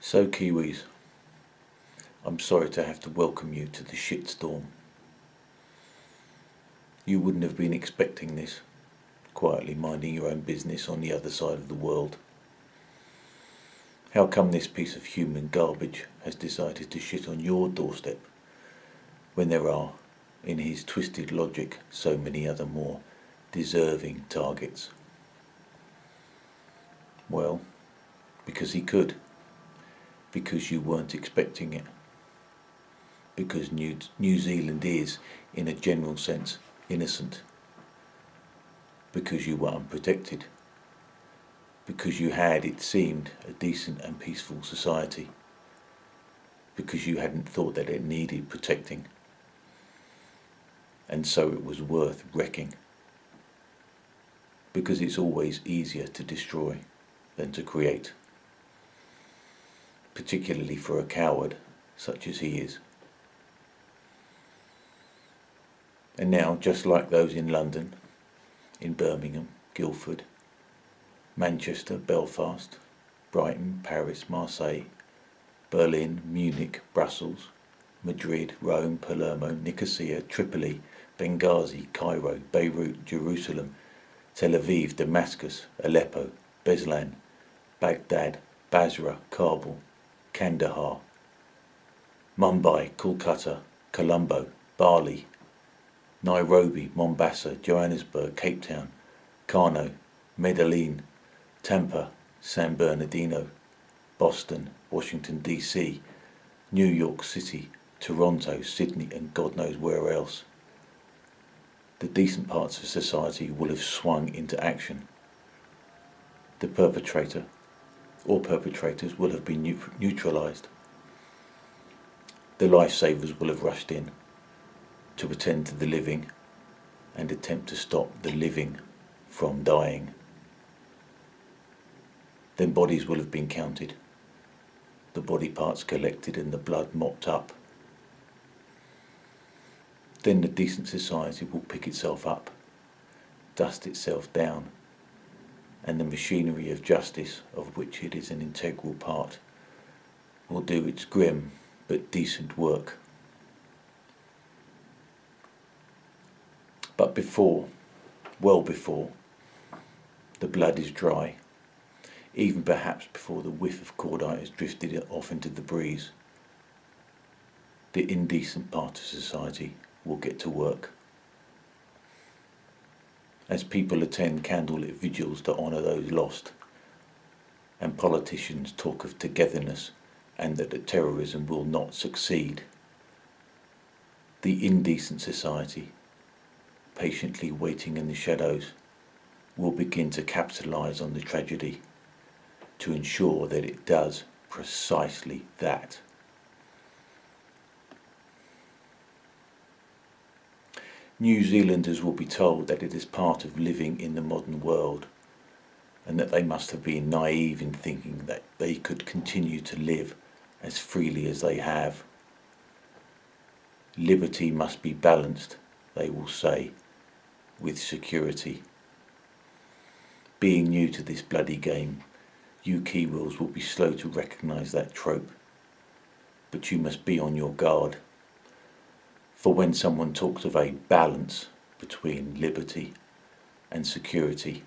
So Kiwis, I'm sorry to have to welcome you to the shitstorm. You wouldn't have been expecting this, quietly minding your own business on the other side of the world. How come this piece of human garbage has decided to shit on your doorstep when there are, in his twisted logic, so many other more deserving targets? Well, because he could. Because you weren't expecting it. Because New Zealand is, in a general sense, innocent. Because you were unprotected. Because you had, it seemed, a decent and peaceful society. Because you hadn't thought that it needed protecting. And so it was worth wrecking. Because it's always easier to destroy than to create. Particularly for a coward such as he is. And now, just like those in London, in Birmingham, Guildford, Manchester, Belfast, Brighton, Paris, Marseille, Berlin, Munich, Brussels, Madrid, Rome, Palermo, Nicosia, Tripoli, Benghazi, Cairo, Beirut, Jerusalem, Tel Aviv, Damascus, Aleppo, Beslan, Baghdad, Basra, Kabul, Kandahar, Mumbai, Kolkata, Colombo, Bali, Nairobi, Mombasa, Johannesburg, Cape Town, Kano, Medellin, Tampa, San Bernardino, Boston, Washington DC, New York City, Toronto, Sydney, and God knows where else. The decent parts of society will have swung into action. The perpetrator or perpetrators will have been neutralised. The lifesavers will have rushed in to attend to the living and attempt to stop the living from dying. Then bodies will have been counted, the body parts collected and the blood mopped up. Then the decent society will pick itself up, dust itself down, and the machinery of justice, of which it is an integral part, will do its grim but decent work. But before, well before, the blood is dry, even perhaps before the whiff of cordite has drifted off into the breeze, the indecent part of society will get to work. As people attend candlelit vigils to honour those lost, and politicians talk of togetherness and that the terrorism will not succeed, the indecent society, patiently waiting in the shadows, will begin to capitalise on the tragedy to ensure that it does precisely that. New Zealanders will be told that it is part of living in the modern world and that they must have been naive in thinking that they could continue to live as freely as they have. Liberty must be balanced, they will say, with security. Being new to this bloody game, you Kiwis will be slow to recognise that trope, but you must be on your guard. For when someone talks of a balance between liberty and security,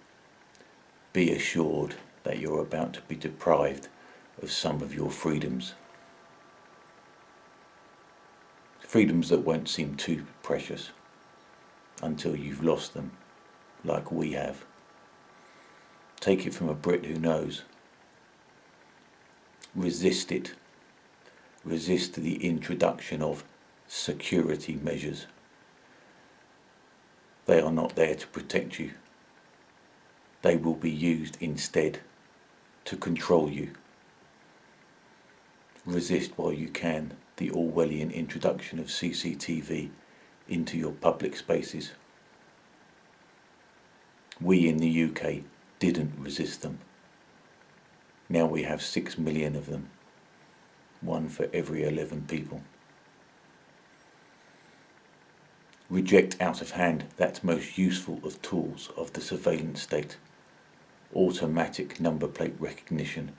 be assured that you're about to be deprived of some of your freedoms. Freedoms that won't seem too precious until you've lost them, like we have. Take it from a Brit who knows. Resist it. Resist the introduction of security measures. They are not there to protect you. They will be used instead to control you. Resist while you can the Orwellian introduction of CCTV into your public spaces. We in the UK didn't resist them. Now we have 6 million of them, one for every 11 people. Reject out of hand that most useful of tools of the surveillance state, automatic number plate recognition,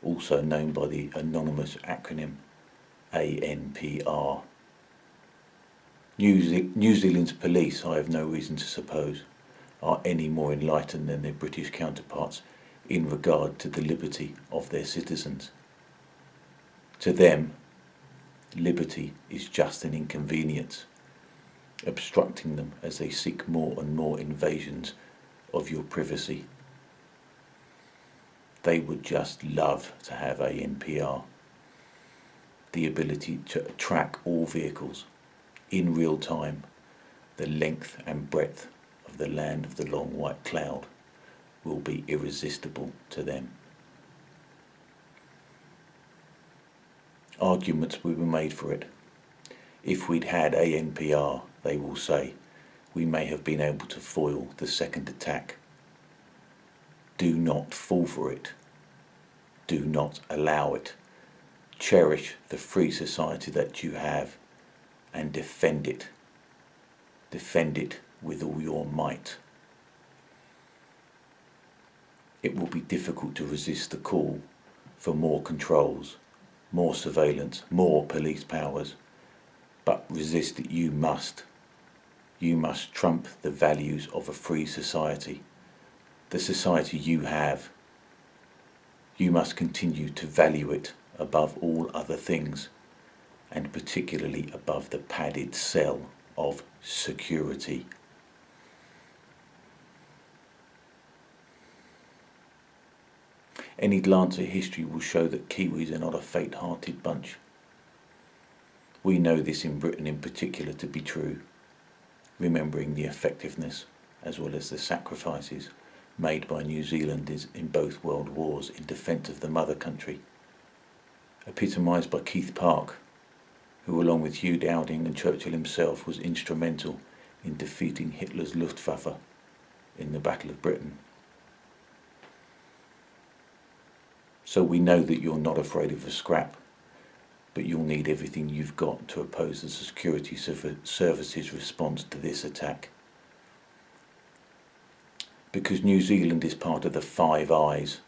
also known by the anonymous acronym ANPR. New Zealand's police, I have no reason to suppose, are any more enlightened than their British counterparts in regard to the liberty of their citizens. To them, liberty is just an inconvenience, obstructing them as they seek more and more invasions of your privacy. They would just love to have ANPR, the ability to track all vehicles in real time, the length and breadth of the land of the long white cloud will be irresistible to them. Arguments will be made for it. If we'd had ANPR, they will say, we may have been able to foil the second attack. Do not fall for it. Do not allow it. Cherish the free society that you have and defend it. Defend it with all your might. It will be difficult to resist the call for more controls, more surveillance, more police powers, but resist it you must. You must trump the values of a free society, the society you have. You must continue to value it above all other things, and particularly above the padded cell of security. Any glance at history will show that Kiwis are not a faint-hearted bunch. We know this in Britain in particular to be true, remembering the effectiveness as well as the sacrifices made by New Zealanders in both world wars in defence of the mother country, epitomised by Keith Park, who along with Hugh Dowding and Churchill himself was instrumental in defeating Hitler's Luftwaffe in the Battle of Britain. So we know that you're not afraid of a scrap, but you'll need everything you've got to oppose the security services' response to this attack. Because New Zealand is part of the Five Eyes,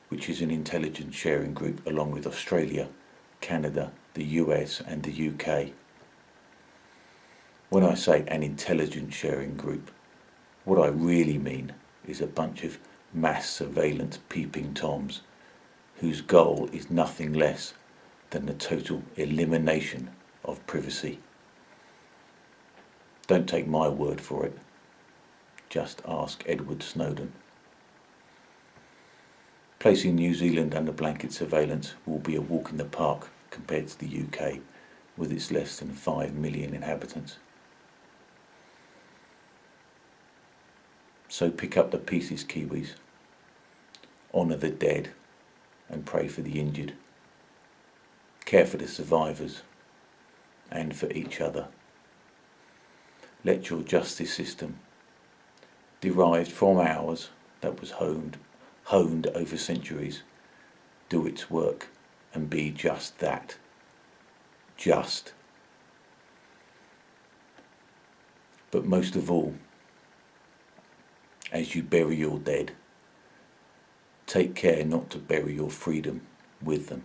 which is an intelligence sharing group along with Australia, Canada, the US and the UK. When I say an intelligence sharing group, what I really mean is a bunch of mass surveillance peeping toms whose goal is nothing less than the total elimination of privacy. Don't take my word for it. Just ask Edward Snowden. Placing New Zealand under blanket surveillance will be a walk in the park compared to the UK, with its less than 5 million inhabitants. So pick up the pieces, Kiwis. Honour the dead and pray for the injured. Care for the survivors and for each other. Let your justice system, derived from ours that was honed over centuries, do its work and be just that. Just. But most of all, as you bury your dead, take care not to bury your freedom with them.